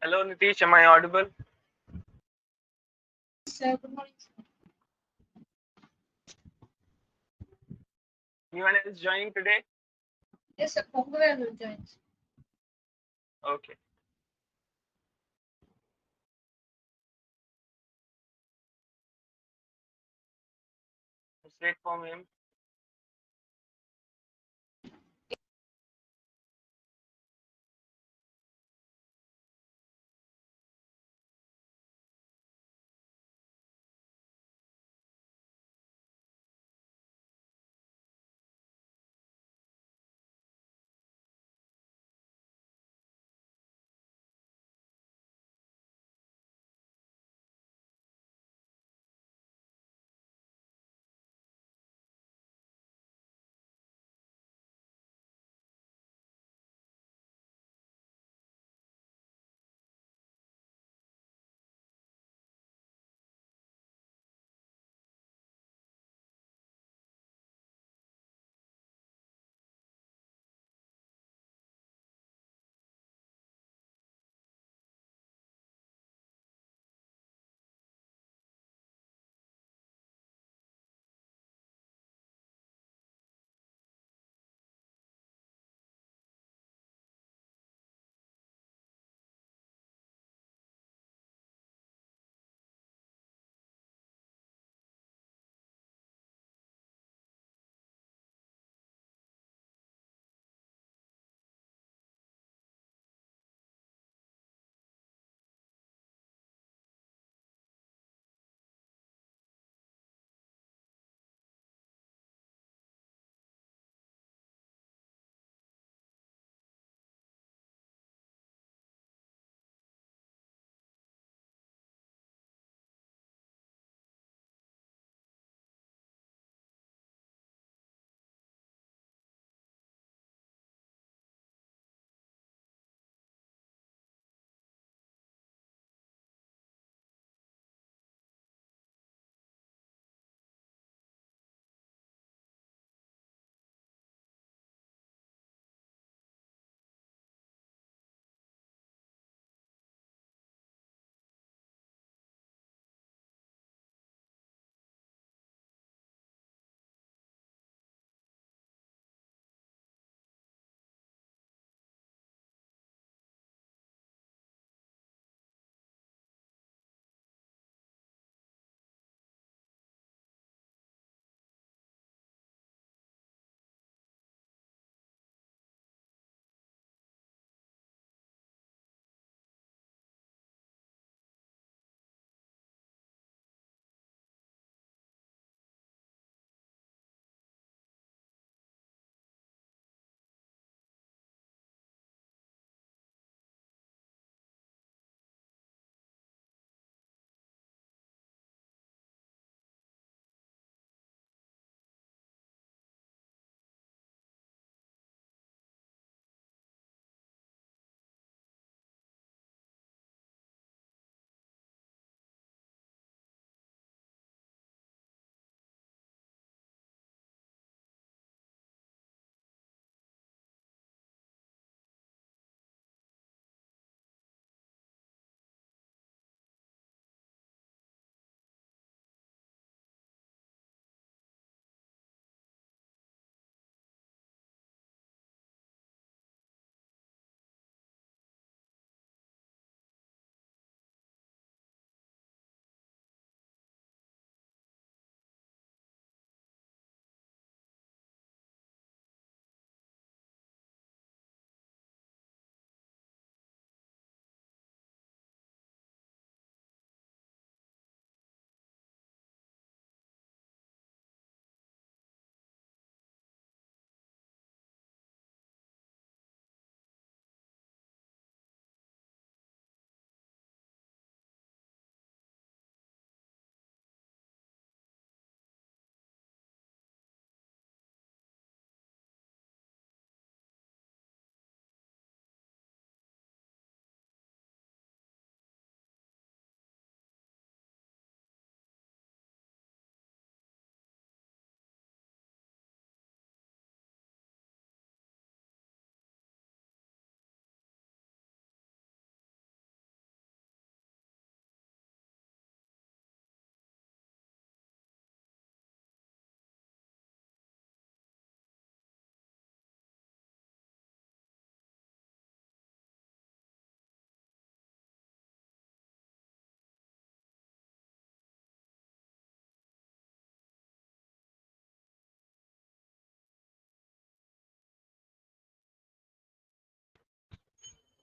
Hello, Nitish. Am I audible? Sir, good morning. Anyone else joining today? Yes, sir. Ponguvel will join. Okay. Let's wait for him.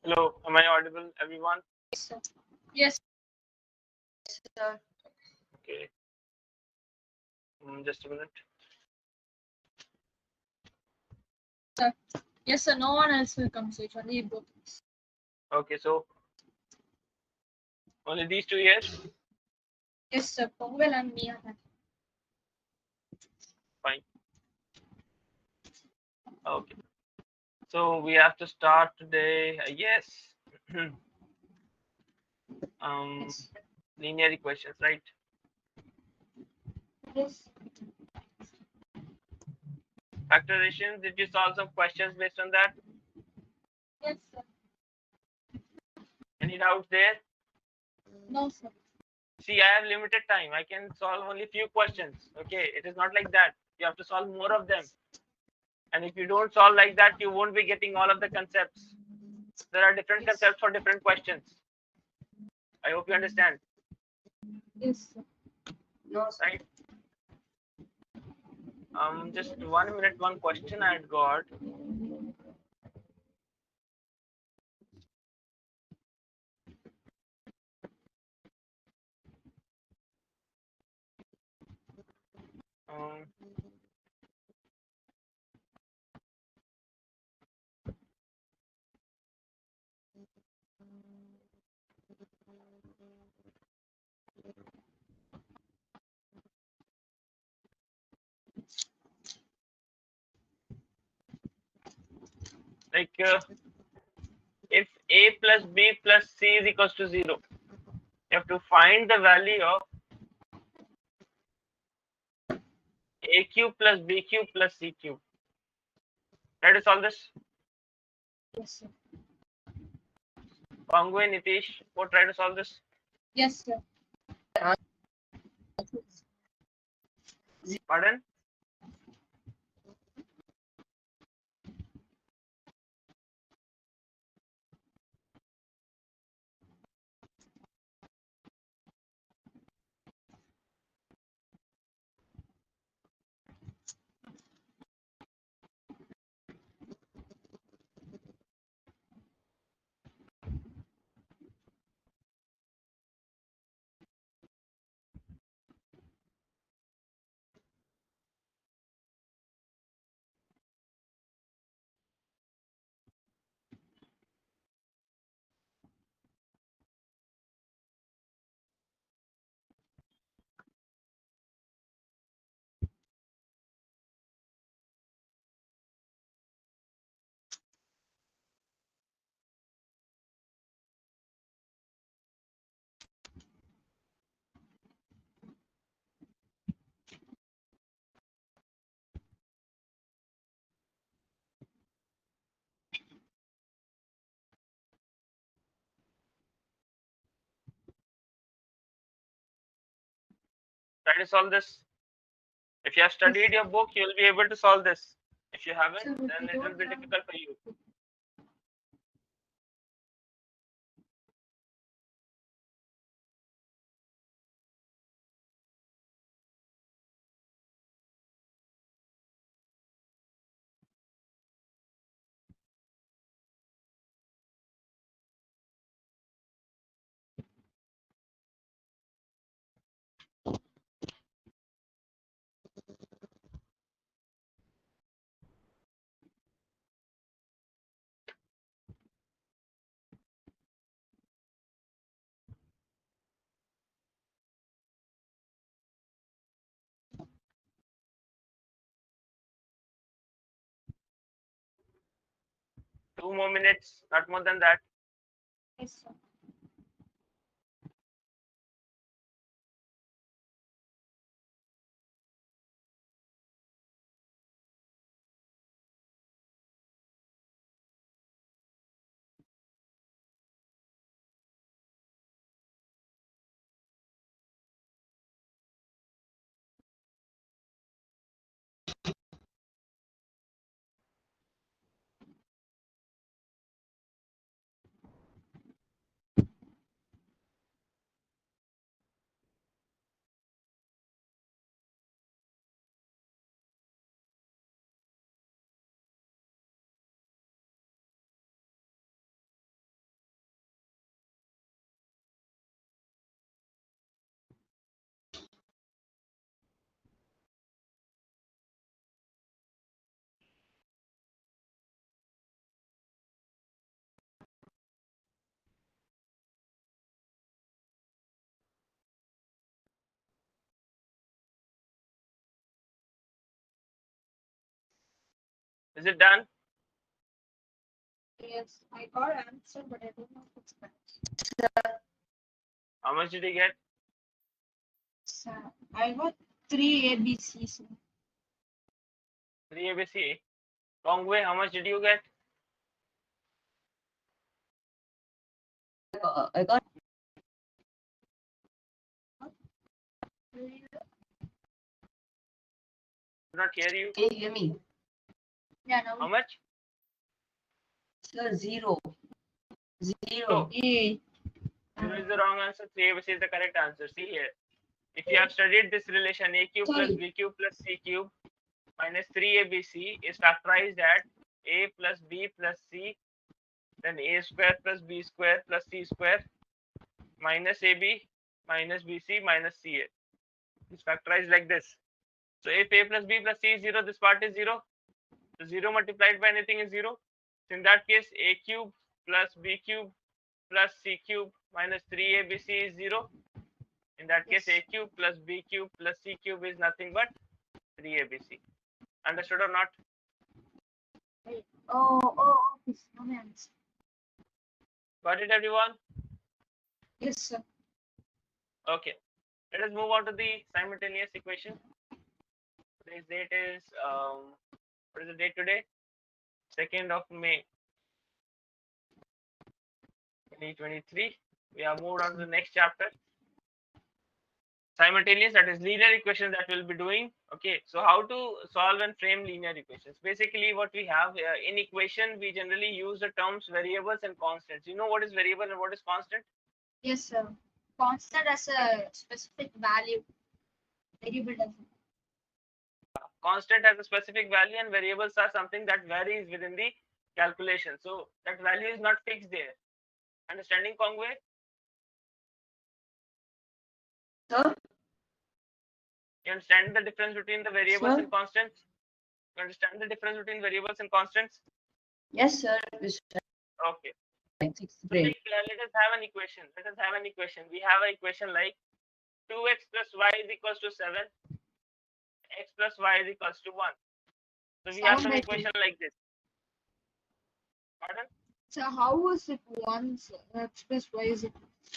Hello, am I audible, everyone? Yes, sir. Yes, sir. Okay. Just a minute. Yes, sir. No one else will come, so it's only both. Okay, so only these 2 years? Yes, sir. Pongal and me are happy. Fine. Okay. So we have to start today. Yes. Yes. Linear equations, right? Yes. Factorization. Did you solve some questions based on that? Yes, sir. Any doubts there? No, sir. See, I have limited time. I can solve only few questions. Okay, it is not like that. You have to solve more of them. And if you don't solve like that, you won't be getting all of the concepts. There are different Yes. concepts for different questions. I hope you understand. Yes, sir. No, sir. Right? Just 1 minute, one question I had got. Um, like if a plus b plus c is equals to 0, you have to find the value of a cube plus b cube plus c cube. Try to solve this. Yes, sir. Pangwe, Nitish, go try to solve this. Yes, sir. Pardon? Try to solve this. If you have studied your book, you will be able to solve this. If you haven't, Sir, but then we it will don't be have. difficult for you. Two more minutes, not more than that. Yes, sir. Is it done? Yes, I got answer, but I don't know if it's correct. How much did you get? So, I got 3 ABCs. 3 ABC. Kongwei, how much did you get? I got Did not hear you. can you hear me? Yeah, How now. much? Sir, zero. So, A. 0 is the wrong answer. 3 ABC is the correct answer. See here. If you have studied this relation a cube plus Sorry. b cube plus c cube minus 3abc is factorized at a plus b plus c, then a square plus b square plus c square minus ab minus bc minus ca. It's factorized like this. So if a plus b plus c is 0, this part is 0. So 0 multiplied by anything is 0. So in that case, a cube plus b cube plus c cube minus 3abc is 0. In that case, a cube plus b cube plus c cube is nothing but 3abc. Understood or not? Okay. No answer. Got it, everyone? Yes, sir. Okay. Let us move on to the simultaneous equation. Today's date is what is the date today? 2nd of May 2023. We have moved on to the next chapter. Simultaneous, that is linear equations that we'll be doing. Okay, so how to solve and frame linear equations. Basically, what we have in equation, we generally use the terms variables and constants. You know what is variable and what is constant? Yes, sir. Constant as a specific value. Variable doesn't. Constant has a specific value and variables are something that varies within the calculation. So that value is not fixed there. Understanding, Kongwei? Sir? You understand the difference between the variables Sir? and constants? You understand the difference between variables and constants? Yes, sir. Okay. Let's So explain. like, let us have an equation. Let us have an equation. We have an equation like 2x plus y is equals to 7, x plus y is equals to 1. So we have some equation like this. Pardon? So how was it once x plus y is it?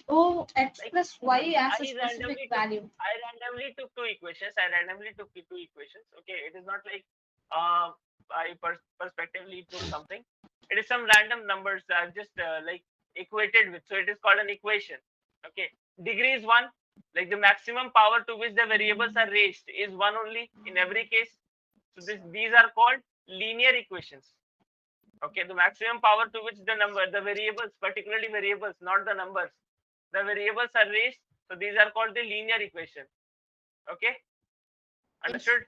Oh, x Like, plus y as a I specific randomly value. I randomly took two equations. Okay, it is not like I perspectively took something. It is some random numbers that I've just like equated with. So it is called an equation. Okay, degree is one. Like the maximum power to which the variables are raised is one only in every case. So these are called linear equations. Okay, the maximum power to which the variables, particularly variables, not the numbers, the variables are raised. So these are called the linear equation. Okay, understood?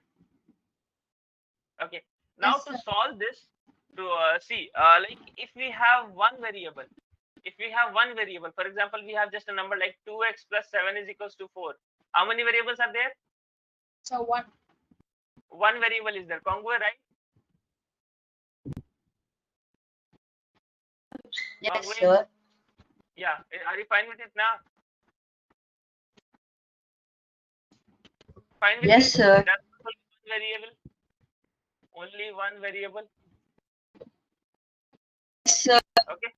Okay, now Yes, to sir. solve this, to see, like if we have one variable, for example, we have just a number like 2x plus 7 is equals to 4. How many variables are there? So one. One variable is there. Congo, right? Yes, Congo? sir. Yeah, are you fine with it now? Fine with Yes, it? sir. That's only one variable. Only one variable. Yes, sir. Okay.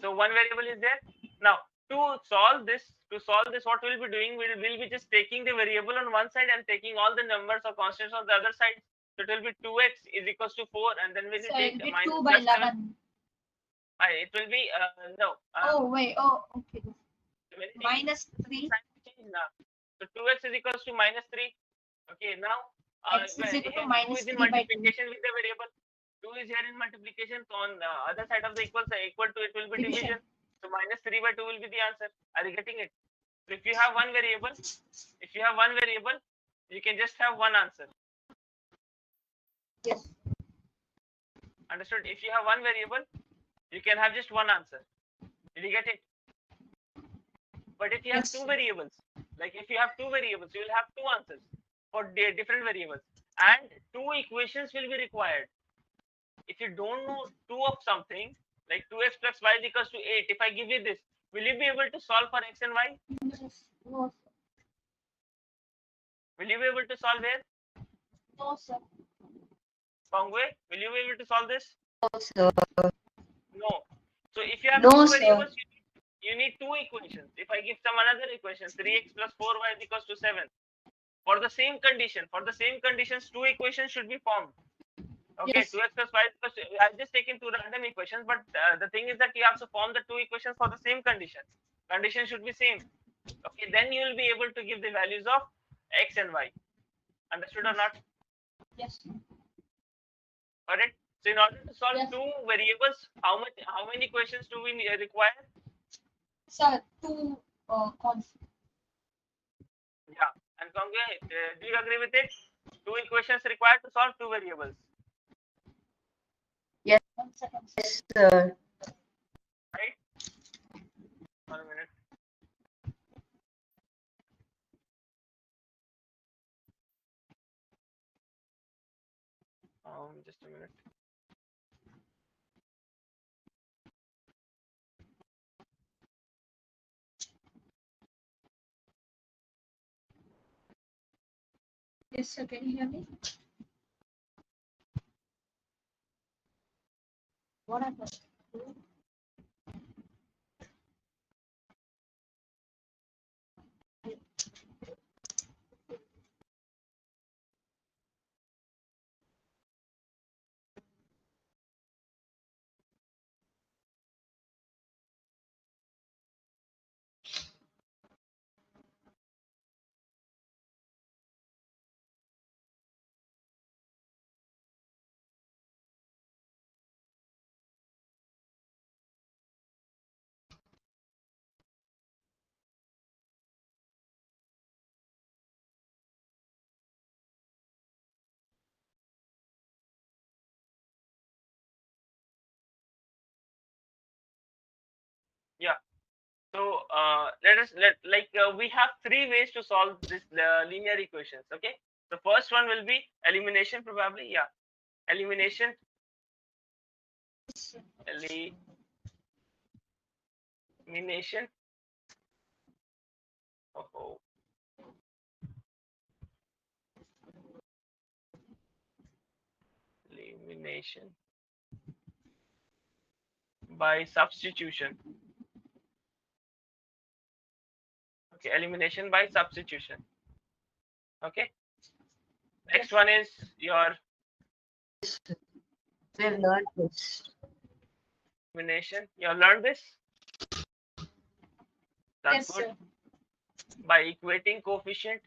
So one variable is there. Now to solve this, what we'll be doing, we'll be just taking the variable on one side and taking all the numbers or constants on the other side. So it will be 2x is equals to 4, and then we'll So take it'll be minus 2 by plus 7. 11. It will be no. Oh wait. Oh, okay. Many things Minus 3. change now. So 2x is equals to minus 3. Okay, now X is equal to here 2 minus is in 3 by 2. multiplication with the variable. 2 is here in multiplication. So on the other side of the equal to it will be division. So minus 3 by 2 will be the answer. Are you getting it? So if you have one variable, you can just have one answer. Yes. Understood? If you have one variable, you can have just one answer. Did you get it? But if you have Yes. two variables, you will have two answers for different variables, and two equations will be required. If you don't know two of something, Like 2x plus y is equals to 8. If I give you this, will you be able to solve for x and y? No, sir. Will you be able to solve here? No, sir. Kongwei, will you be able to solve this? No, sir. No. So if you have No, two sir. variables, you need two equations. If I give some another equation, 3x plus 4y is equals to 7. For the same conditions, two equations should be formed. Okay, Yes. 2x plus y is equals to, I've just taken two random equations, but the thing is that you have to form the two equations for the same condition. Condition should be same. Okay, then you will be able to give the values of x and y. Understood or not? Yes. Alright. So in order to solve Yes. two variables, how many equations do we require? Sir, two constants. Yeah. And Kongwei, do you agree with it? Two equations required to solve two variables. 1 second. Yes, sir. Right? 1 minute. Just a minute. Yes, sir. Can you hear me? What happened? Yeah. So we have three ways to solve this linear equations. Okay. The first one will be elimination, probably. Yeah. Elimination. Elimination. Oh. Elimination by substitution. Okay. Elimination by substitution. Okay. Next one is your We have learned this. elimination. You have learned this. That's Yes, good. sir. By equating coefficient.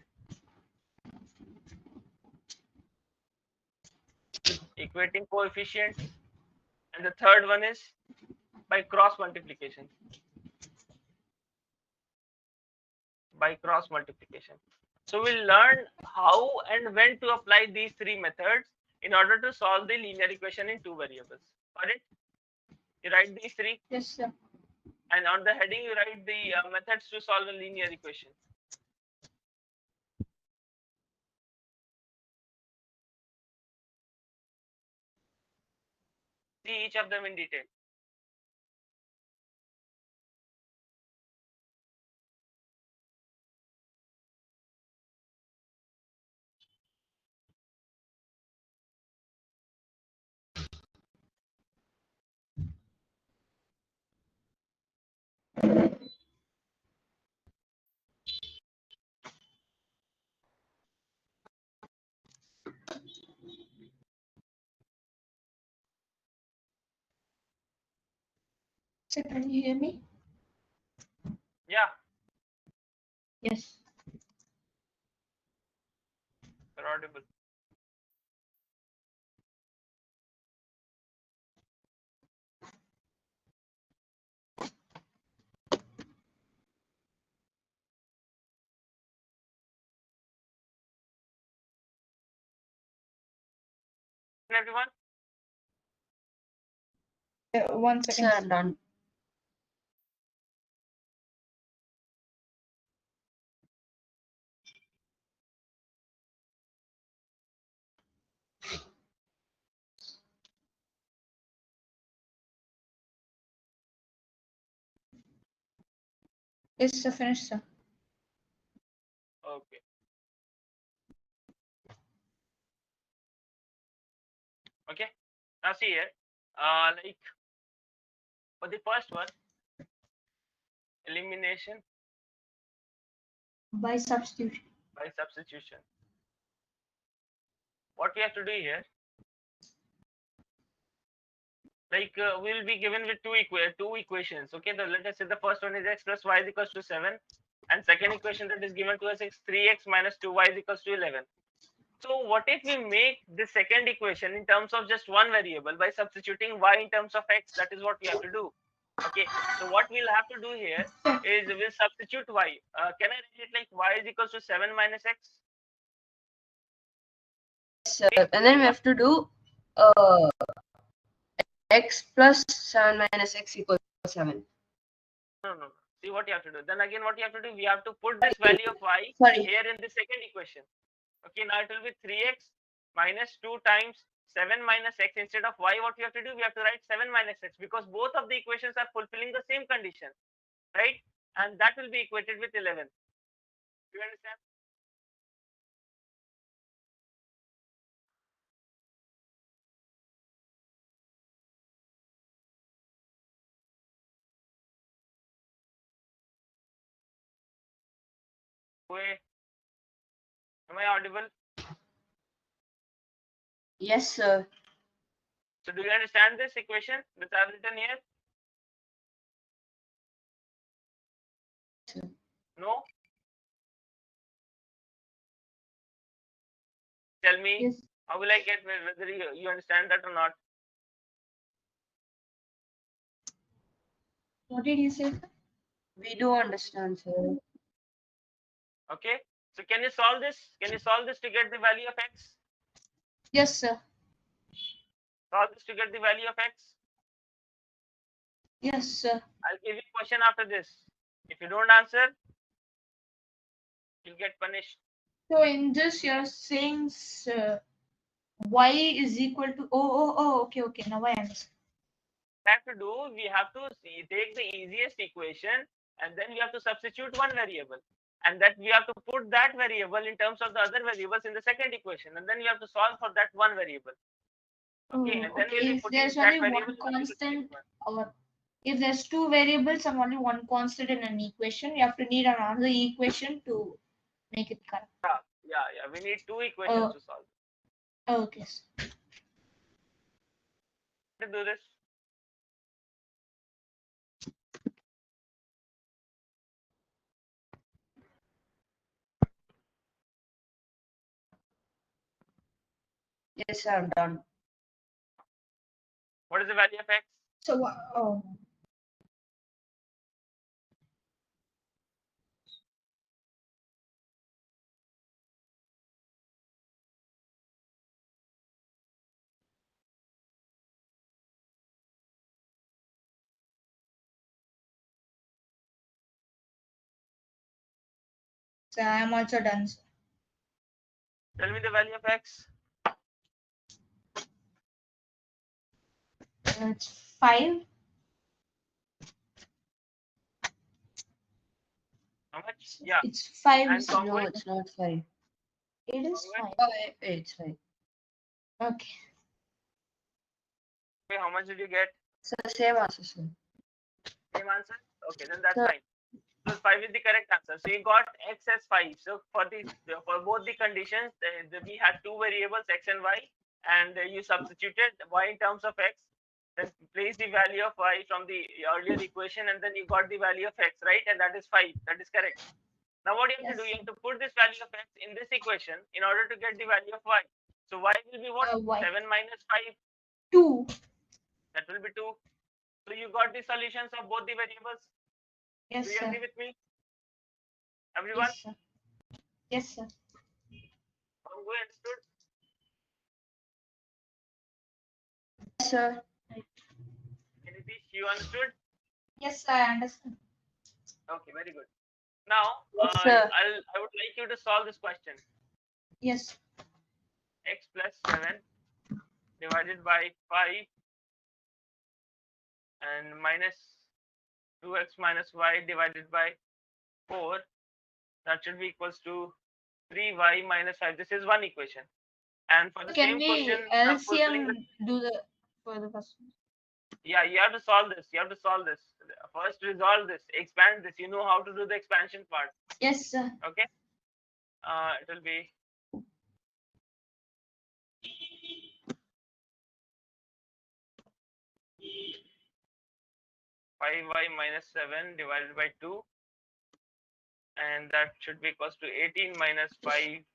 Equating coefficients. And the third one is by cross multiplication. By cross multiplication. So we'll learn how and when to apply these three methods in order to solve the linear equation in two variables. Got it? You write these three, Yes, sir. and on the heading you write the methods to solve a linear equation. See each of them in detail. Sir, can you hear me? Yeah, Yes. you're audible. Everyone? 1 second. Sir, done. Yes, sir. Finished, sir. Okay. Okay. Now see here. Like for the first one, elimination By substitution. by substitution. What we have to do here, like we'll be given with two equations. Okay, let us say the first one is x plus y is equals to 7, and second equation that is given to us is 3x minus 2y is equals to 11. So what if we make the second equation in terms of just one variable by substituting y in terms of x? That is what we have to do. Okay, so what we'll have to do here is we'll substitute y. Can I write it like y is equals to 7 minus x? Sir. And then we have to do x plus 7 minus x equals 7. No. See what you have to do. Then again, what you have to do, we have to put this value of y Sorry. here in the second equation. Okay, now it will be 3x minus 2 times 7 minus x. Instead of y, what we have to do, we have to write 7 minus x, because both of the equations are fulfilling the same condition, right? And that will be equated with 11. Do you understand? Wait, am I audible? Yes, sir. So do you understand this equation that I've written here? Sir. No? Tell me, Yes. how will I get whether you understand that or not? What did you say, sir? We do understand, sir. Okay, so can you solve this? Can you solve this to get the value of x? Yes, sir. Solve this to get the value of x? Yes, sir. I'll give you a question after this. If you don't answer, you'll get punished. So in this, you're saying y is equal to okay. Now I understand. What we have to do, we have to take the easiest equation, and then we have to substitute one variable, and that we have to put that variable in terms of the other variables in the second equation, and then we have to solve for that one variable. Okay, and then we'll be If putting there's that only variable one in the constant, second or if there's two variables and only one constant in an equation, you have to need another equation to make it correct. one. Yeah. We need two equations to solve. Okay. Sir. To do this, Yes, sir. I'm done. what is the value of x? So so I am also done. Sir. Tell me the value of x. It's 5. How much? Yeah. It's 5. And sir. No, congruent? it's not 5. It is Congruent? 5. It's 5. Okay. Okay, how much did you get? So same answer, sir. Same answer? Okay, then that's Sir. fine. So 5 is the correct answer. So you got x as 5. So for both the conditions, we had two variables x and y, and you substituted y in terms of x. Then place the value of y from the earlier equation, and then you got the value of x, right? And that is 5. That is correct. Now what you have to do, you have to put this value of x in this equation in order to get the value of y. So y will be what? Y. 7 minus 5. 2. That will be 2. So you got the solutions of both the variables. Yes, Do you sir. agree with me? Everyone? Yes, sir. Yes, sir. Who understood? Yes, sir. Nitish, you understood? Yes, sir, I understand. Okay, very good. Now, Yes, sir. I would like you to solve this question. Yes. X plus 7 divided by 5 and minus 2x minus y divided by 4, that should be equals to 3y minus 5. This is one equation. And for the Can same we question, fulfilling LCM do the for the first one? yeah, you have to solve this. You have to solve this. First, resolve this, expand this. You know how to do the expansion part. Yes, sir. Okay. It will be 5y minus 7 divided by 2, and that should be equals to 18 minus 5x.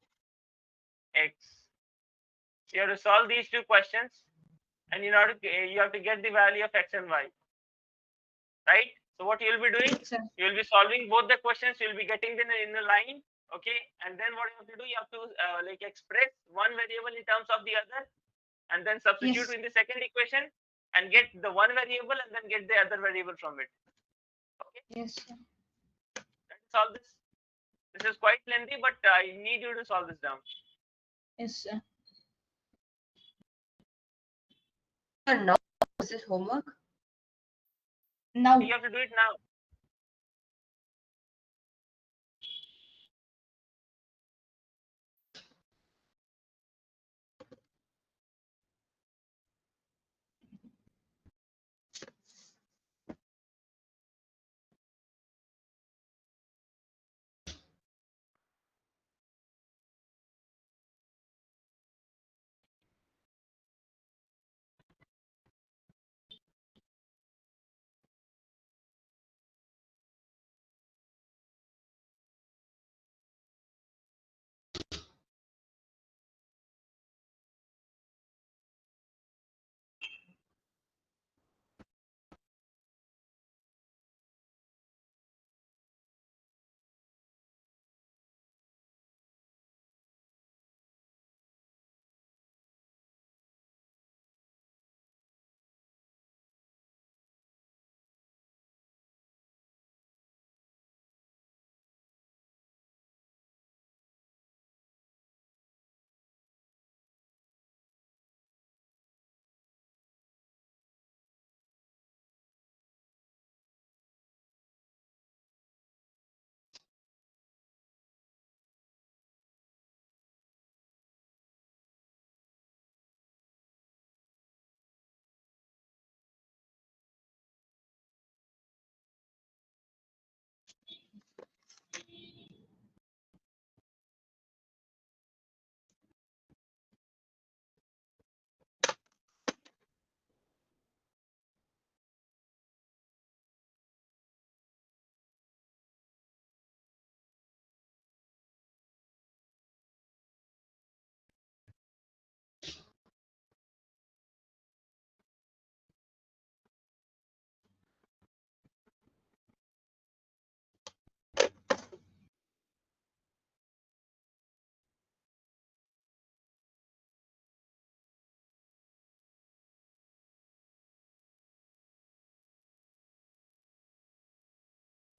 You have to solve these two questions, and you have to get the value of x and y, right? So what you will be doing, Yes, sir. you will be solving both the questions. You will be getting them in a line, okay? And then what you have to do, you have to like express one variable in terms of the other, and then substitute Yes. in the second equation and get the one variable and then get the other variable from it. Okay, Yes, sir. let's solve this. This is quite lengthy, but I need you to solve this down. Yes, sir. Now, is this homework? Now, You have to do it now.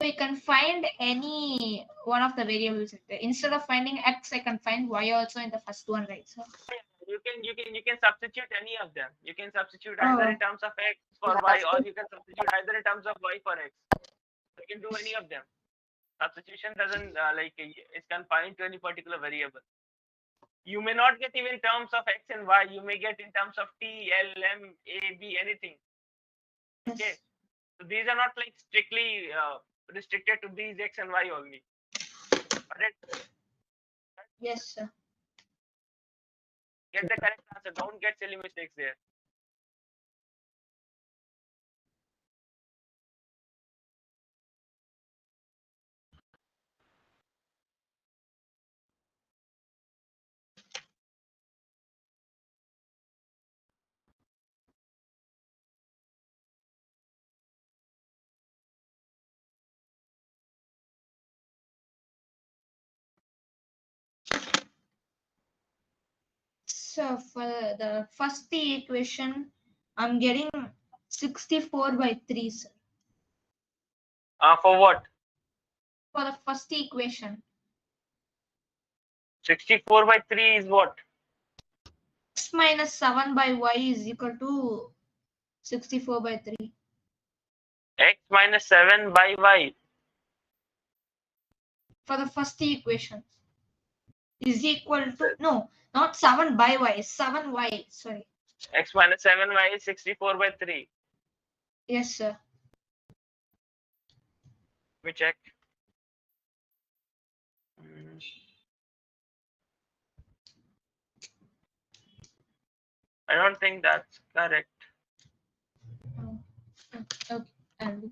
we can find any one of the variables in there. Instead of finding x, I can find y also in the first one, right? So You can substitute any of them. You can substitute either in terms of x for y, or you can substitute either in terms of y for x. You can do any of them. Substitution doesn't is confined to any particular variable. You may not get even terms of x and y. You may get in terms of t, l, m, a, b, anything. Okay, so these are not like strictly restricted to these x and y only. Correct? yes, sir. Get the correct answer. Don't get silly mistakes there. So for the first equation, I'm getting 64 by 3, sir. For what? For the first equation, 64 by 3 is what? x minus 7 by y is equal to 64 by 3. X minus 7 by y. for the first equation is equal to, no, not 7 by y, 7y, sorry. X minus 7y is 64 by 3. Yes, sir. Let me check. Mm. I don't think that's correct. Okay. And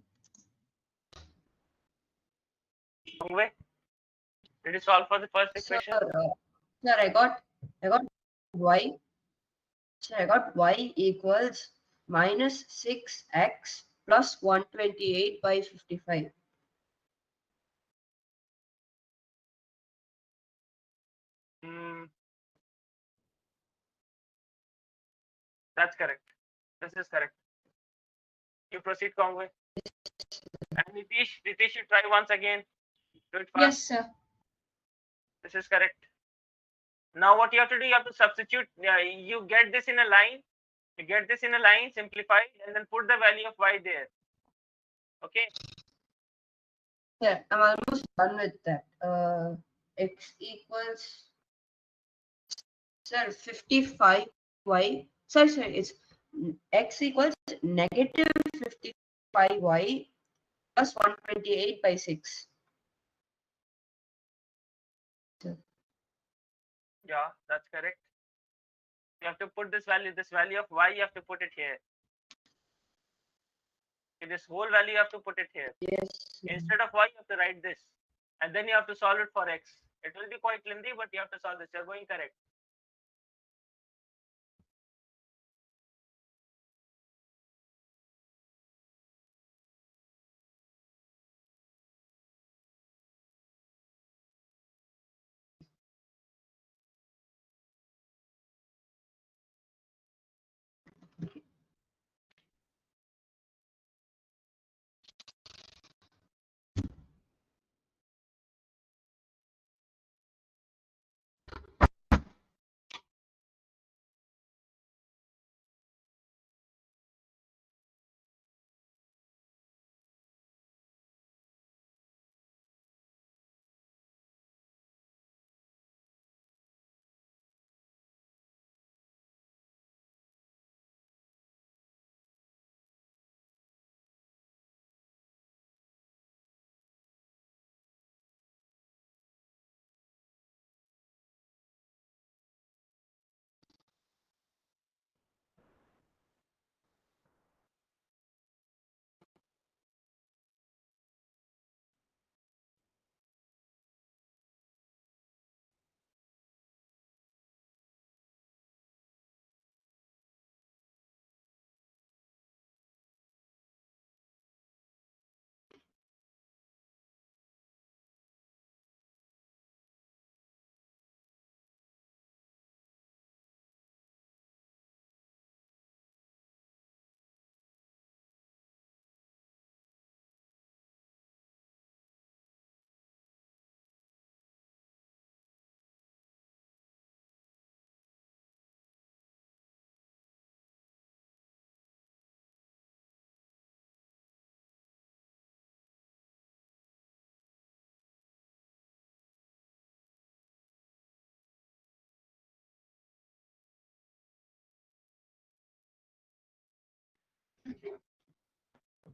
Wait, did you solve for the first Sir, equation? sir, I got y. Sir, I got y equals minus 6x plus 128 by 55. Mm, that's correct. This is correct. You proceed, Kongwei. And Nitish, you try once again. Do it fast. yes, sir. This is correct. Now what you have to do, you have to substitute. You get this in a line. You get this in a line, simplify, and then put the value of y there. Okay. Sir, I'm almost done with that. X equals, sir, 55y. Sorry, it's x equals negative 55y plus 128 by 6. Yeah, that's correct. You have to put this value of y, you have to put it here. Okay, this whole value you have to put it here. Yes. Instead of y, you have to write this. And then you have to solve it for x. It will be quite lengthy, but you have to solve this. You're going correct.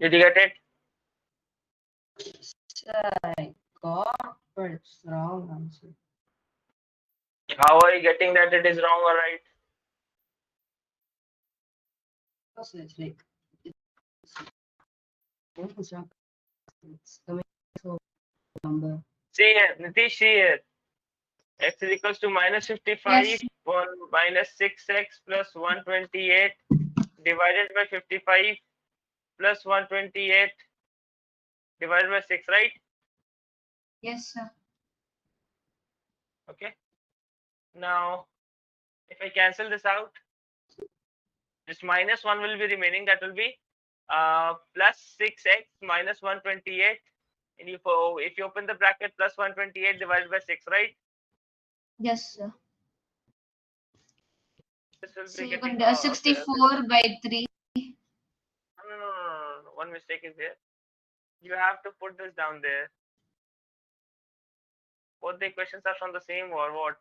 Did you get it? Sir, I got, but it's wrong answer. How are you getting that it is wrong or right? Because it's like, it's wrong. It's coming so number. See here, Nitish, see here. X is equals to minus 55 Yes. 1 minus 6x plus 128 divided by 55 plus 128 divided by 6, right? Yes, sir. Okay. Now, if I cancel this out, this minus 1 will be remaining. That will be plus 6x minus 128. And if you open the bracket, plus 128 divided by 6, right? Yes, sir. This will So be you getting can 64 by 3. no. One mistake is there. You have to put this down there. Both the equations are from the same or what?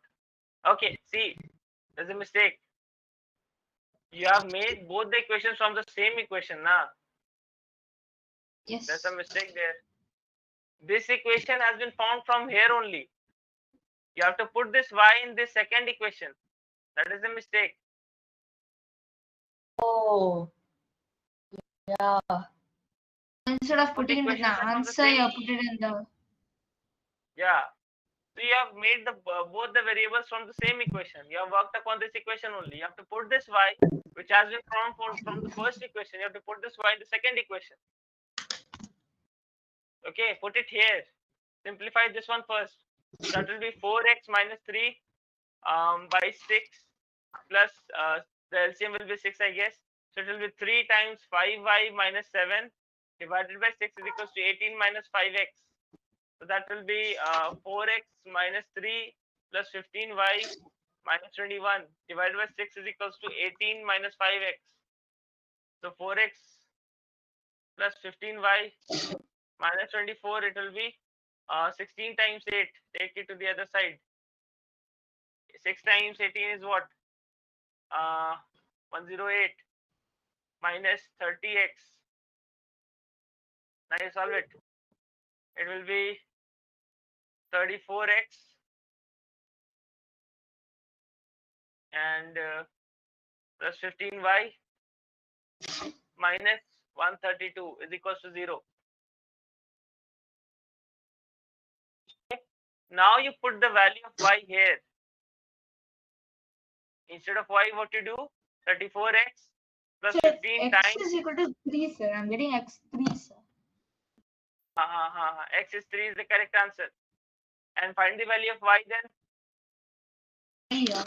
Okay, see, there's a mistake. You have made both the equations from the same equation, nah? Yes. There's a mistake there. This equation has been found from here only. You have to put this y in this second equation. That is a mistake. Oh. Yeah. Instead of putting in the equations are from the answer, same- you put it in the. Yeah. So you have made the both the variables from the same equation. You have worked upon this equation only. You have to put this y, which has been from the first equation. You have to put this y in the second equation. Okay, put it here. Simplify this one first. That will be 4x minus 3 by 6 plus the LCM will be 6, I guess. So it will be 3 times 5y minus 7 divided by 6 is equals to 18 minus 5x. So that will be 4x minus 3 plus 15y minus 21 divided by 6 is equals to 18 minus 5x. So 4x plus 15y minus 24, it will be 16 times 8. Take it to the other side. 6 times 18 is what? 108 minus 30x. Now you solve it. It will be 34x and plus 15y minus 132 is equals to 0. Okay. Now you put the value of y here. Instead of y, what you do? 34x plus Sir, 15 x times is equal to 3, sir. I'm getting x 3, sir. x is 3 is the correct answer. And find the value of y then. Yeah.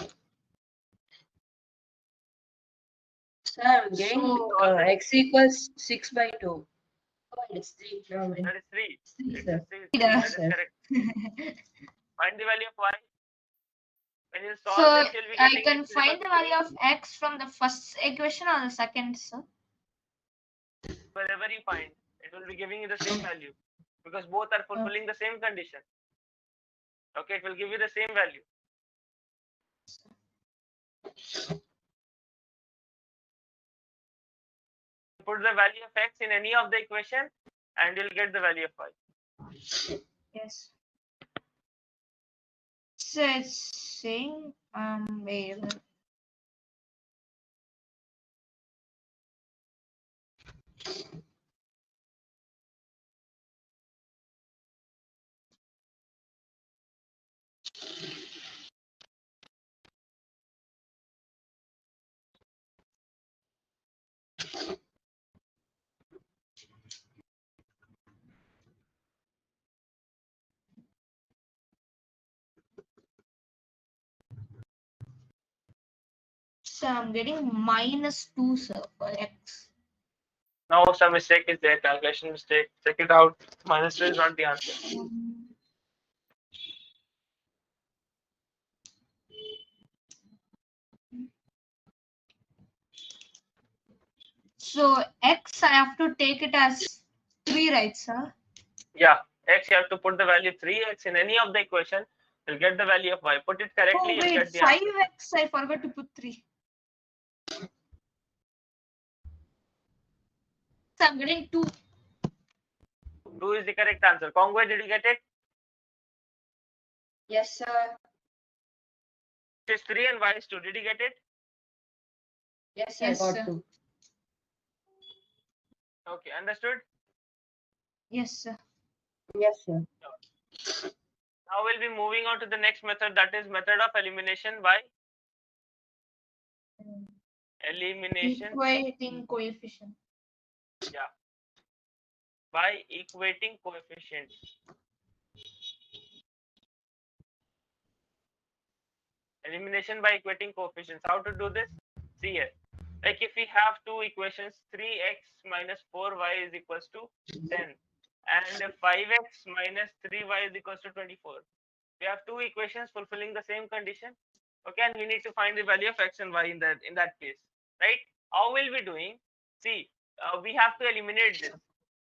Sir, I'm getting So- x equals 6 by 2. Oh, it's 3. No, That is 3. it's 3, It sir. is 3. Yeah. That is correct. Find the value of y. When you solve So this, you'll be I getting can x is equal find the to value of x from the first equation or the second, sir. wherever you find, it will be giving you the same value because both are fulfilling the same condition. Okay, it will give you the same value. Put the value of x in any of the equation and you'll get the value of y. Yes. So it's saying wait. So I'm getting -2, sir, for x. No, some mistake is there, calculation mistake. Check it out. -2 is not the answer. So x, I have to take it as 3, right, sir? Yeah, x you have to put the value 3x in any of the equation. You'll get the value of y. Put it correctly, Oh you'll wait, get the answer. 5x, I forgot to put 3. So I'm getting 2. 2 is the correct answer. Congo, did you get it? Yes, sir. It is 3 and y is 2. Did you get it? Yes, Yes, I got sir. 2. Okay, understood? Yes, sir. Yes, sir. Now we'll be moving on to the next method, that is method of elimination by elimination Equating coefficient. by equating coefficients. Elimination by equating coefficients. How to do this? See here. Like if we have two equations, 3x minus 4y is equals to 10 and 5x minus 3y is equals to 24. We have two equations fulfilling the same condition. Okay, and we need to find the value of x and y in that case, right? How will we doing? See, we have to eliminate this.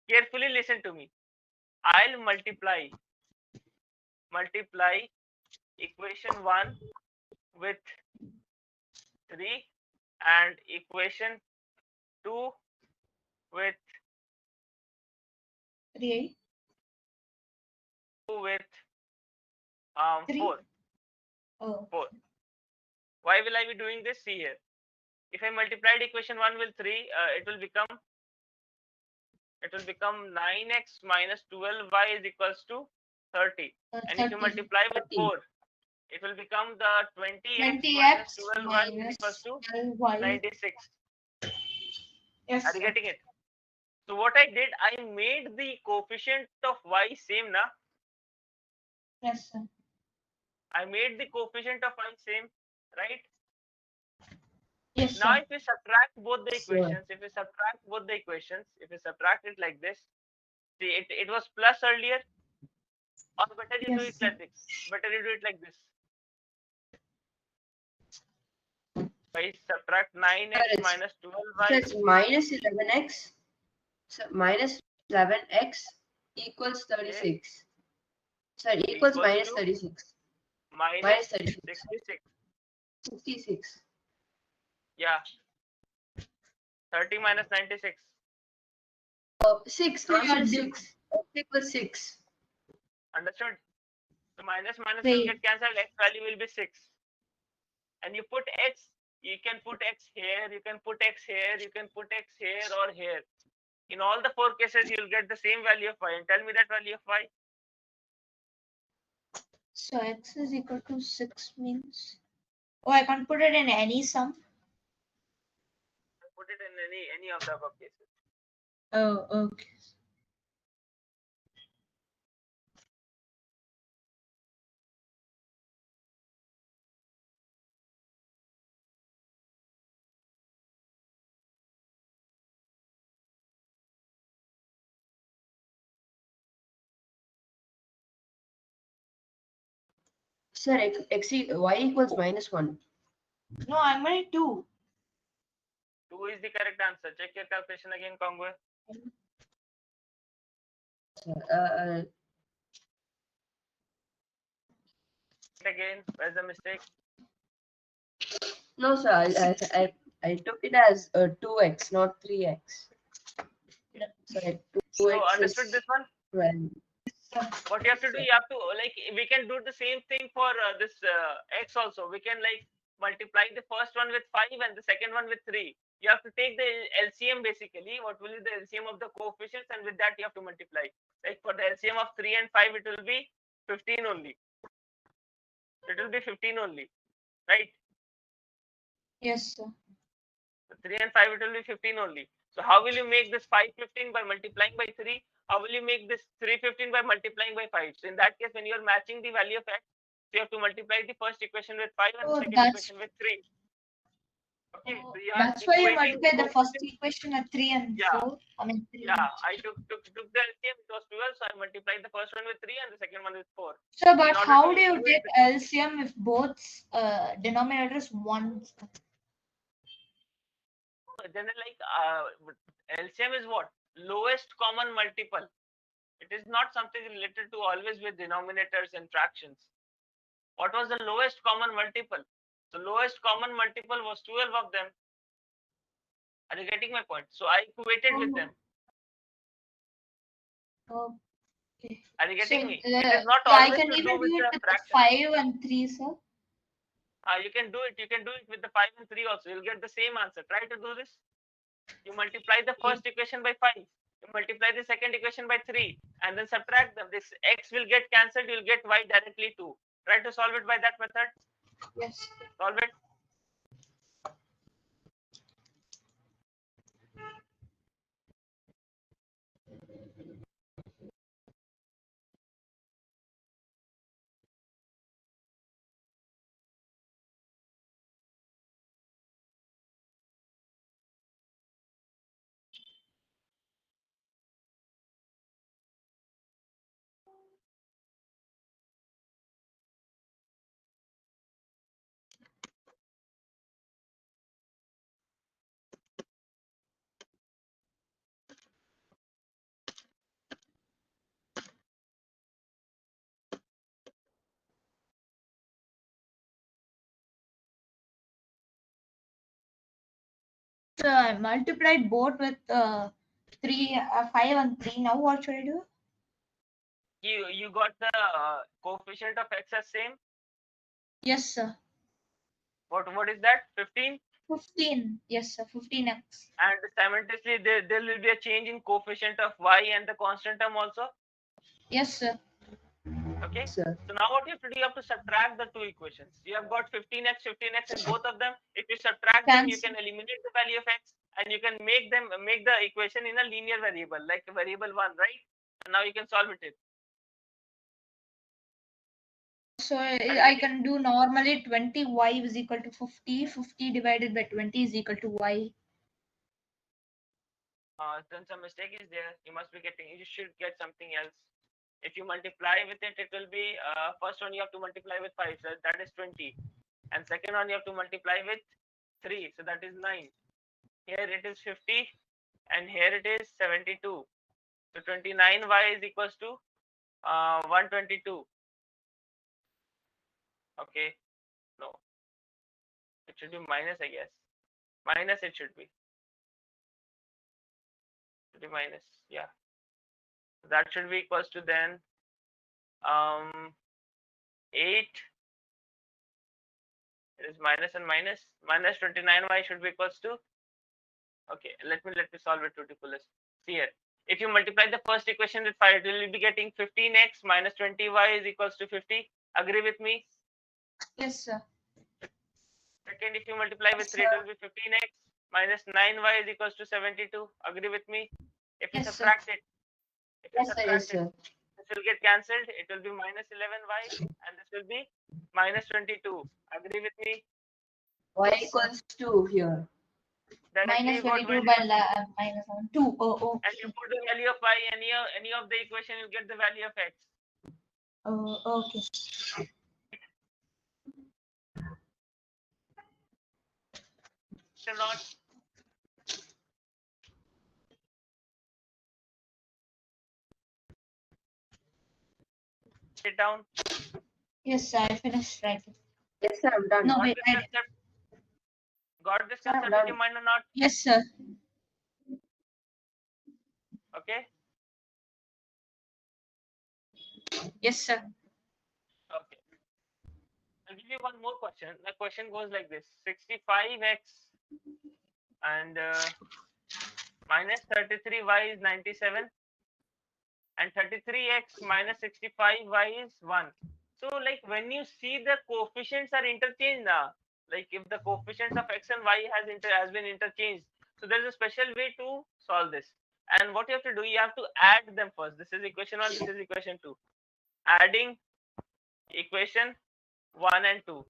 Carefully listen to me. I'll multiply multiply equation 1 with 3 and equation 2 with 3. 3. 4. Oh. 4. Why will I be doing this? See here. If I multiplied equation 1 with 3, it will become 9x minus 12y is equals to 30. And if you 30. multiply with 30. 4, it will become the 20x 20x minus 12y is minus equals to 12y. 96. Yes, Are you sir. getting it? So what I did, I made the coefficient of y same, na? Yes, sir. I made the coefficient of y same, right? Yes, Now, sir. if we subtract both the Sure. equations, if we subtract it like this, see, it was plus earlier, or better you do Yes, it sir. like this. Better you do it like this. I subtract 9x it's- minus So 12y. it's minus 11x. So minus 11x equals 36. Sorry, equals Equals minus to 36. minus Minus 36. 66. 66. Yeah, 30 minus 96. Oh, 6. So Answer your is diff- 6. X equals 6. Understood? So minus will Wait. get cancelled. X value will be 6. And you put x. You can put x here. You can put x here. You can put x here or here. In all the 4 cases, you'll get the same value of y. And tell me that value of y. So x is equal to 6 means. Oh, I can't put it in any sum. Put it in any of the above cases. Oh, okay. Sir, y equals minus 1. No, I'm going to 2. 2 is the correct answer. Check your calculation again, Congo. Again, where's the mistake? No, sir. I took it as 2x, not 3x. So like 2x So understood is this one? 12. What you have to do, you have to, like, we can do the same thing for this x also. We can like multiply the first one with 5 and the second one with 3. You have to take the LCM basically. What will be the LCM of the coefficients, and with that you have to multiply. Like for the LCM of 3 and 5, it will be 15 only. It will be 15 only, right? Yes, sir. So 3 and 5, it will be 15 only. So how will you make this 515 by multiplying by 3? How will you make this 315 by multiplying by 5? So in that case, when you are matching the value of x, you have to multiply the first equation with 5 and the Oh, second that's equation with 3. Okay, oh, so you are that's why you equating multiply the first coefficients. equation at 3 and Yeah, 4. I mean 3 yeah. and I took the LCM, it was 12, so I multiplied the first one with 3 and the second one with 4. So, but In order how to do you do take it, LCM if both denominators 1? then like LCM is what? Lowest common multiple. It is not something related to always with denominators and fractions. What was the lowest common multiple? The lowest common multiple was 12 of them. Are you getting my point? So I equated with them. Oh, okay. Are you So, getting me? It is not yeah, I always can to even do do with it the with the fraction. 5 and 3, sir. You can do it. You can do it with the 5 and 3 also. You'll get the same answer. Try to do this. You multiply the first equation by 5. You multiply the second equation by 3 and then subtract them. This x will get cancelled. You'll get y directly too. Try to solve it by that method. Yes. Solve it. I multiplied both with 5 and 3. Now what should I do? You got the coefficient of x as same. Yes, sir. What is that? 15. 15. Yes, sir. 15x. And simultaneously there will be a change in coefficient of y and the constant term also. Yes, sir. Okay. Sir. So now what you have to do, you have to subtract the two equations. You have got 15x in both of them. If you subtract them, you can eliminate the value of x, and you can make the equation in a linear variable, like variable 1, right? And now you can solve it. So I can do normally 20y is equal to 50. 50 divided by 20 is equal to y. Then some mistake is there. You should get something else. If you multiply with it, it will be first one you have to multiply with 5, so that is 20, and second one you have to multiply with 3, so that is 9. Here it is 50, and here it is 72. So 29y is equals to 122. Okay, no, it should be minus, I guess. Minus it should be. Minus, yeah. That should be equals to then 8. It is minus and minus. Minus 29y should be equals to. Okay, let me solve it to the fullest. See here. If you multiply the first equation with 5, it will be getting 15x minus 20y is equals to 50. Agree with me? Yes, sir. Second, if you multiply with 3, it will be 15x minus 9y is equals to 72. Agree with me? If you subtract it, this will get cancelled. It will be minus 11y, and this will be minus 22. Agree with me? Y equals 2 here. Minus 22 by minus 2. Oh. And you put the value of y, any of the equation, you get the value of x. Oh, okay. Not. Sit down. Yes, sir. I finished writing. Yes, sir. I'm done. No, wait. Got this concept in your mind or not? Yes, sir. Okay. Yes, sir. Okay. I'll give you one more question. The question goes like this: 65x and minus 33y is 97, and 33x minus 65y is 1. So, like when you see the coefficients are interchanged now, like if the coefficients of x and y has been interchanged, so there is a special way to solve this. And what you have to do, you have to add them first. This is equation 1, this is equation 2. Adding equation 1 and 2.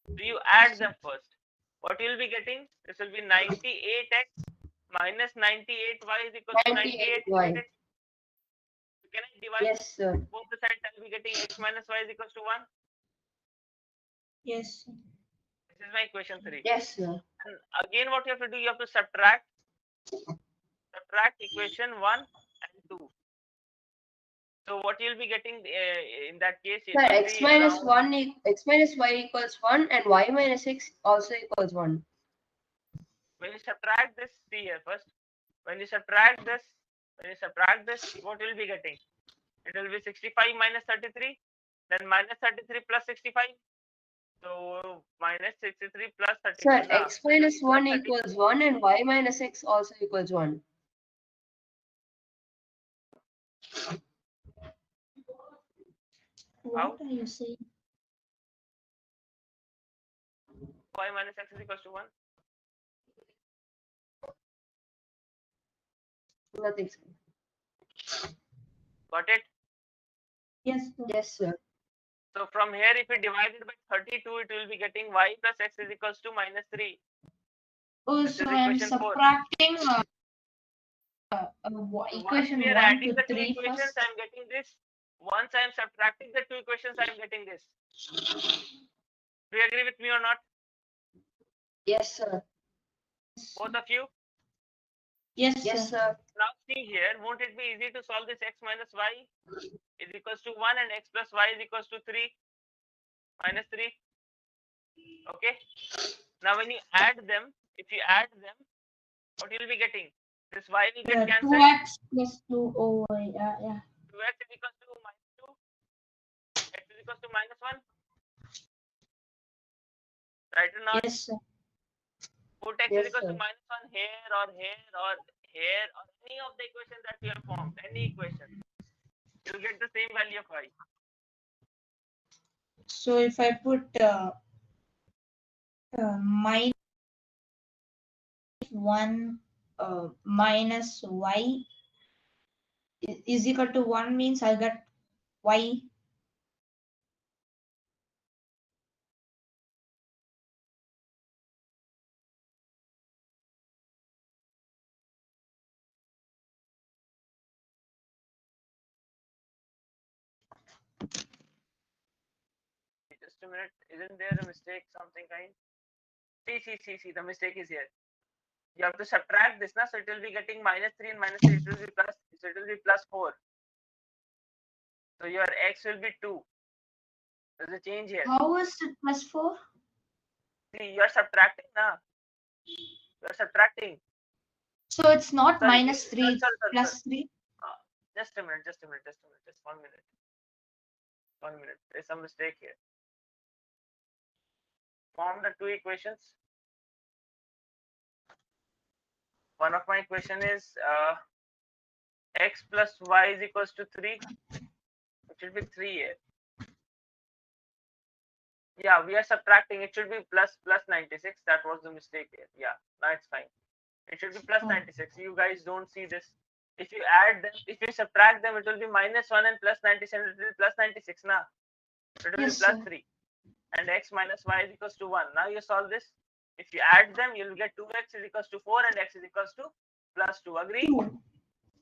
So you add them first. What you will be getting? This will be 98x minus 98y is equal to 98. Can I divide? Yes, sir. Both the sides, I will be getting x minus y is equals to 1. Yes. This is my equation 3. Yes, sir. And again, what you have to do, you have to subtract equation 1 and 2. So what you'll be getting in that case? Sir, x minus y equals 1, and y minus x also equals 1. When you subtract this, see here first. When you subtract this, what will be getting? It will be 65 minus 33, then minus 33 plus 65. So minus 63 plus 33. Sir, x minus 1 equals 1, and y minus x also equals 1. What are you saying? Y minus x is equals to 1. Nothing, sir. Got it? Yes, sir. Yes, sir. So from here, if we divide it by 32, it will be getting y plus x is equals to minus 3. Oh, so I'm subtracting equation 1 to 3 first. I'm getting this. Once I'm subtracting the two equations, I'm getting this. Do you agree with me or not? Yes, sir. Both of you? Yes, sir. Now see here, won't it be easy to solve this x minus y is equals to 1 and x plus y is equals to 3 minus 3? Okay. Now when you add them, if you add them, what you'll be getting? This y will get Yeah, cancelled. 2x plus 2 over, yeah. 2x is equals to minus 2. X is equals to minus 1. Right or not? Yes, sir. Put x is Yes, equals to sir. minus 1 here or here or here or any of the equations that you have formed. Any equation. You'll get the same value of y. So if I put minus 1 minus y is equal to 1 means I'll get y. Just a minute. Isn't there a mistake? Something kind? See. The mistake is here. You have to subtract this now, so it will be getting minus 3 and minus 3. It will be plus. So it will be plus 4. So your x will be 2. There's a change here. How is it plus 4? See, you are subtracting now. You are subtracting. So it's not Sorry, minus 3, it's sorry. plus 3. Just a minute. Just 1 minute. 1 minute. There's some mistake here. Form the two equations. One of my equation is x plus y is equals to 3. It should be 3 here. Yeah, we are subtracting. It should be plus 96. That was the mistake here. Yeah, now it's fine. It should be plus 96. You guys don't see this. If you add them, if you subtract them, it will be minus 1 and plus 97. It will be plus 96 now. It will Yes, be plus sir. 3. And x minus y is equals to 1. Now you solve this. If you add them, you'll get 2x is equals to 4 and x is equals to plus 2. Agree? 2. X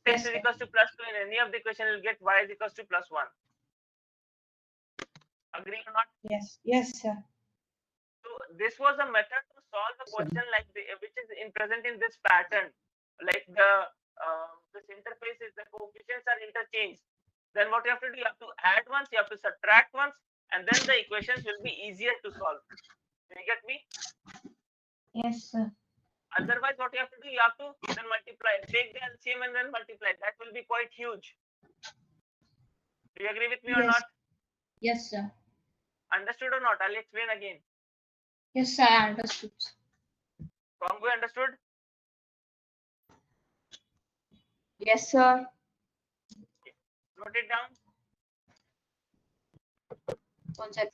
Yes, is sir. equals to plus 2 in any of the equation, you'll get y is equals to plus 1. Agree or not? Yes, sir. So this was a method to solve the question like which is present in this pattern. Like this interface is the coefficients are interchanged. Then what you have to do, you have to add once, you have to subtract once, and then the equations will be easier to solve. You get me? Yes, sir. Otherwise, what you have to do, you have to then multiply. Take the LCM and then multiply. That will be quite huge. Do you agree with me or Yes. not? Yes, sir. Understood or not? I'll explain again. Yes, sir, I understood. Congo understood? Yes, sir. Note it down. 1 sec.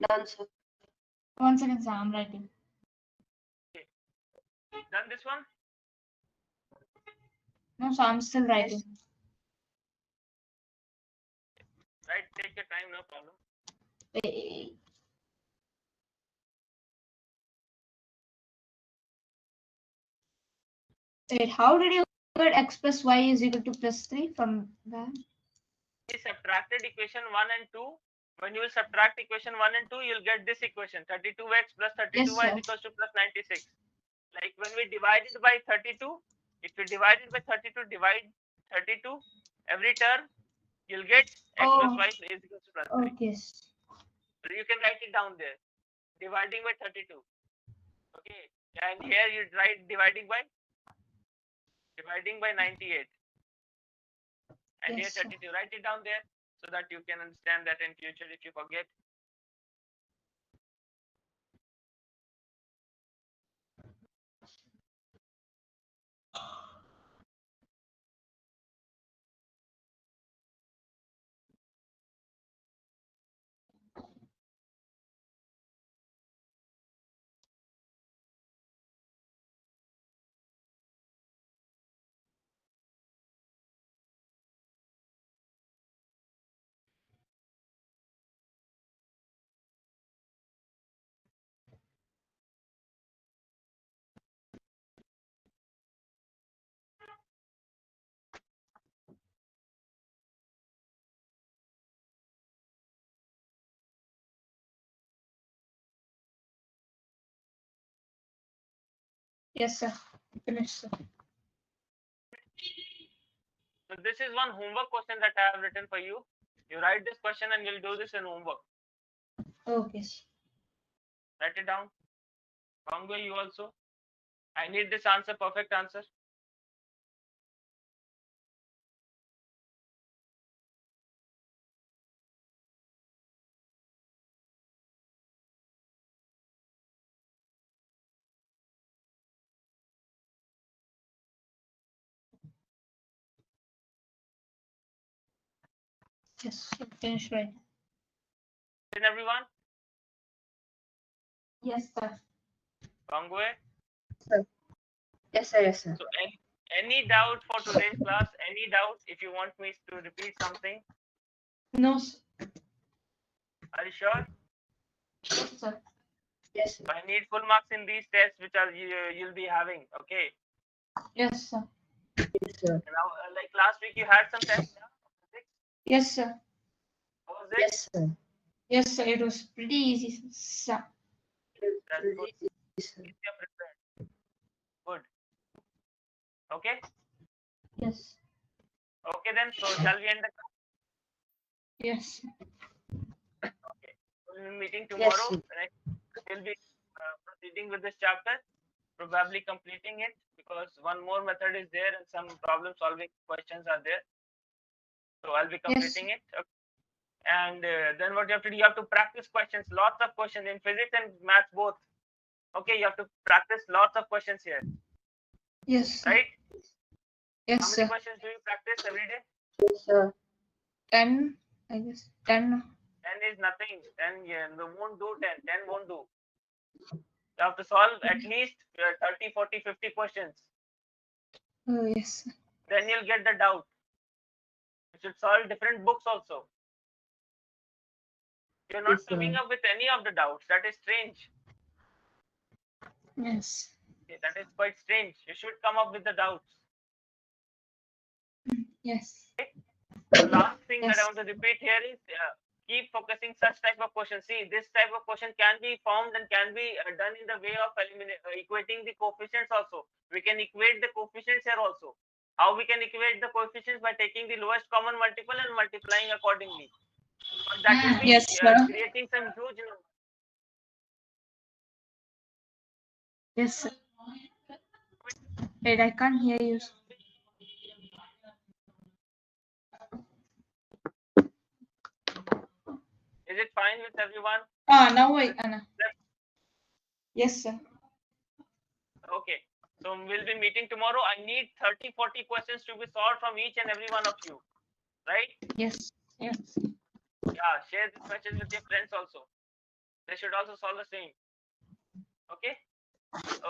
Done, sir. 1 second, sir, I'm writing. Done this one? No, sir, I'm still writing. Right, take your time, no problem. Wait. Wait, how did you get x plus y is equal to plus 3 from that? We subtracted equation 1 and 2. When you will subtract equation 1 and 2, you'll get this equation 32x plus 32y Yes, is equals to plus 96. Like when we divide it by 32, if we divide it by 32, divide 32 every term, you'll get x plus y is equals to plus 3. Okay. So you can write it down there. Dividing by 32. Okay. And here you write dividing by 98. And Yes, here sir. 32. Write it down there so that you can understand that in future if you forget. Yes, sir. Finished, sir. So this is one homework question that I have written for you. You write this question and you'll do this in homework. Okay, sir. Write it down. Congo, you also. I need this answer, perfect answer. Yes, sir. Finished right. Is everyone? Yes, sir. Congo? Yes, sir. Yes, sir. So any doubt for today's class? Any doubt if you want me to repeat something? No, sir. Are you sure? Yes, sir. Yes, sir. So I need full marks in these tests which are you'll be having. Okay. Yes, sir. Yes, sir. Now, like last week, you had some tests. Yes, sir. How was it? Yes, sir. Yes, sir. It was pretty easy, sir. That's good. Yes, sir. If you're prepared. Good. Okay. Yes. Okay then. So shall we end the class? Yes. Okay. We'll be meeting Yes, tomorrow. sir. We'll be proceeding with this chapter, probably completing it because one more method is there and some problem solving questions are there. So I'll be completing it. Okay. And then what you have to do, you have to practice questions, lots of questions in physics and maths both. Okay, you have to practice lots of questions here, Yes, sir. right? Yes, How many sir. questions do you practice every day? Yes, sir. 10, I guess. 10. 10 is nothing. 10 we won't do 10. 10 won't do. You have to solve at least 30, 40, 50 questions. Oh, yes, sir. Then you'll get the doubt. You should solve different books also. You're not Yes, sir. coming up with any of the doubts. That is strange. Yes. Okay, that is quite strange. You should come up with the doubts. Yes. The last thing that I Yes. want to repeat here is keep focusing such type of question. See, this type of question can be formed and can be done in the way of equating the coefficients also. We can equate the coefficients here also. How we can equate the coefficients? By taking the lowest common multiple and multiplying accordingly. But that will be Yes, sir. creating some huge number. Yes, sir. Wait, I can't hear you. Is it fine with everyone? Now wait, Anna. Yes, sir. Okay. So we'll be meeting tomorrow. I need 30, 40 questions to be solved from each and every one of you. Right? Yes. Yes. Yeah. Share this message with your friends also. They should also solve the same. Okay?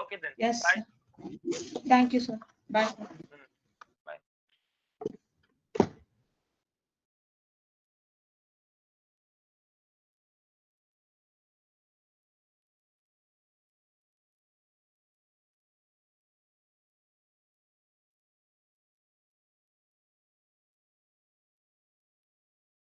Okay then. Yes. Bye. Sir. Thank you, sir. Bye.